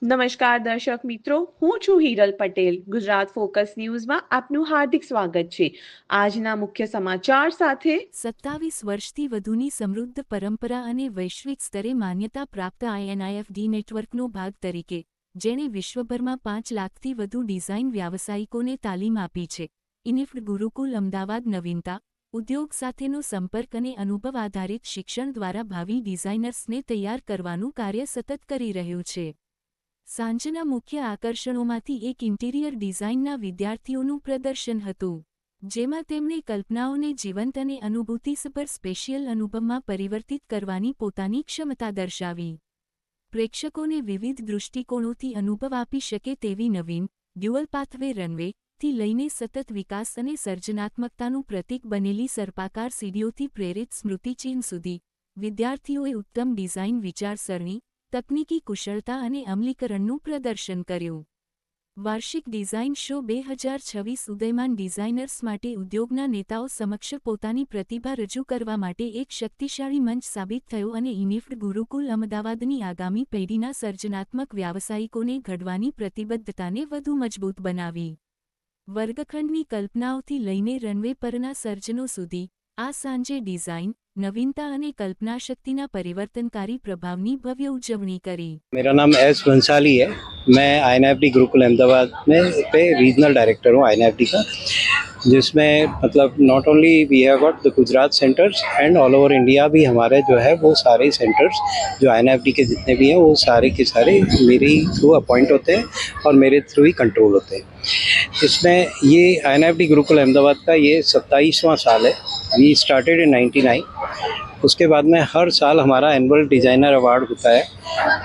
નમસ્કાર દર્શક મિત્રો, હું છું હિરલ પટેલ. ગુજરાત ફોકસ ન્યૂઝમાં આપનું હાર્દિક સ્વાગત છે. આજના મુખ્ય સમાચાર સાથે 27 વર્ષથી વધુની સમૃદ્ધ પરંપરા અને વૈશ્વિક સ્તરે માન્યતા પ્રાપ્ત INIFD નેટવર્કનો ભાગ તરીકે, જેણે વિશ્વભરમાં 5 લાખથી વધુ ડિઝાઇન વ્યાવસાયિકોને તાલીમ આપી છે. INIFD ગુરુકુલ અમદાવાદ નવીનતા, ઉદ્યોગ સાથેનો સંપર્ક અને અનુભવ આધારિત શિક્ષણ દ્વારા ભાવિ ડિઝાઇનર્સને તૈયાર કરવાનું કાર્ય સતત કરી રહ્યું છે. સાંજના મુખ્ય આકર્ષણોમાંથી એક ઇન્ટિરિયર ડિઝાઇનના વિદ્યાર્થીઓનું પ્રદર્શન હતું, જેમાં તેમણે કલ્પનાઓને જીવંત અને અનુભૂતિસભર સ્પેશિયલ અનુભવમાં પરિવર્તિત કરવાની પોતાની ક્ષમતા દર્શાવી. પ્રેક્ષકોને વિવિધ દૃષ્ટિકોણોથી અનુભવ આપી શકે તેવી નવીન, ડ્યુઅલ પાથવે રનવે થી લઈને સતત વિકાસ અને સર્જનાત્મકતાનું પ્રતીક બનેલી સર્પાકાર સીડીઓથી પ્રેરિત સ્મૃતિચિહ્ન સુધી, વિદ્યાર્થીઓએ ઉત્તમ ડિઝાઇન વિચારસરણી, તકનીકી કુશળતા અને અમલીકરણનું પ્રદર્શન કર્યું. વાર્ષિક ડિઝાઇન શો 2026 ઉદયમાન ડિઝાઇનર્સ માટે ઉદ્યોગના નેતાઓ સમક્ષ પોતાની પ્રતિભા રજૂ કરવા માટે એક શક્તિશાળી મંચ સાબિત થયો અને INIFD ગુરુકુલ અમદાવાદની આગામી પેઢીના સર્જનાત્મક વ્યાવસાયિકોને ઘડવાની પ્રતિબદ્ધતાને વધુ મજબૂત બનાવી. વર્ગખંડની કલ્પનાઓથી લઈને રનવે પરના સર્જનો સુધી, આ સાંજે ડિઝાઇન, नवीनता અને कल्पनाशक्तिना परिवर्तनकारी प्रभावनी भव्य उजवणी करी. मेरा नाम एस बंसाली है. मैं INFD गुरुकुल अहमदाबाद में पे रीजनल डायरेक्टर हूँ INFD का, जिसमें मतलब not only we have got the Gujarat centres and all over India भी हमारे जो है वो सारे सेंटर्स जो INFD के जितने भी हैं वो सारे के सारे मेरे ही थ्रू अपॉइंट होते हैं और मेरे थ्रू ही कंट्रोल होते हैं. इसमें ये INFD गुरुकुल अहमदाबाद का ये 27वां साल है. We started in 99. उसके बाद में हर साल हमारा एनुअल डिज़ाइनर अवार्ड होता है.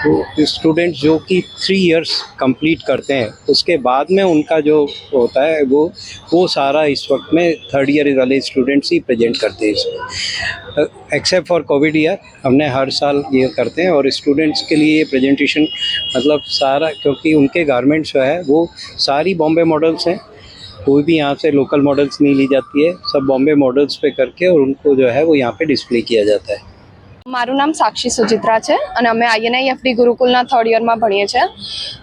तो स्टूडेंट जो कि 3 इयर्स कंप्लीट करते हैं उसके बाद में उनका जो होता है वो सारा इस वक्त में 3rd ईयर वाले स्टूडेंट्स ही प्रेजेंट करते हैं इसमें. एक्सेप्ट फॉर कोविड ईयर हमने हर साल ये करते हैं और स्टूडेंट्स के लिए ये प्रेजेंटेशन मतलब सारा, क्योंकि उनके गारमेंट्स जो है वो सारी बॉम्बे मॉडल्स हैं. कोई भी यहाँ से लोकल मॉडल्स नहीं ली जाती है, सब बॉम्बे मॉडल्स पे करके और उनको जो है वो यहाँ पे डिस्प्ले किया जाता है. મારું નામ સાક્ષી સુચિત્રા છે અને અમે INIFD ગુરુકુલના 3rd યરમાં ભણીએ છીએ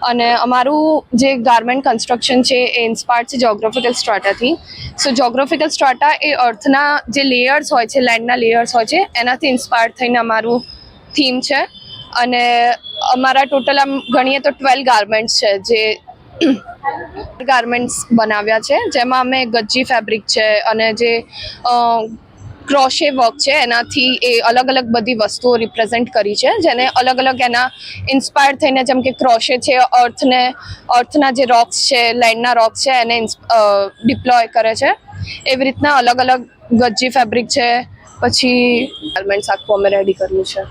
અને અમારું જે ગાર્મેન્ટ કન્સ્ટ્રક્શન છે એ ઇન્સ્પાયર્ડ છે જોગ્રાફિકલ સ્ટ્રાટાથી. સો જોગ્રાફિકલ સ્ટ્રાટા એ અર્થના જે લેયર્સ હોય છે, લેન્ડના લેયર્સ હોય છે, એનાથી ઇન્સ્પાયર્ડ થઈને અમારું થીમ છે અને અમારા ટોટલ આમ ગણીએ તો 12 ગાર્મેન્ટ્સ છે જે ગાર્મેન્ટ્સ બનાવ્યા છે, જેમાં અમે ગજ્જી ફેબ્રિક છે અને જે ક્રોશે વર્ક છે એનાથી એ અલગ અલગ બધી વસ્તુઓ રિપ્રેઝેન્ટ કરી છે, જેને અલગ અલગ એના ઇન્સ્પાયર થઈને, જેમ કે ક્રોશે છે અર્થના જે રોક્સ છે, લેન્ડના રોક્સ છે એને ડિપ્લોય કરે છે. એવી રીતના અલગ અલગ ગજ્જી ફેબ્રિક છે. પછી ગાર્મેન્ટ્સ આખું અમે રેડી કર્યું છે.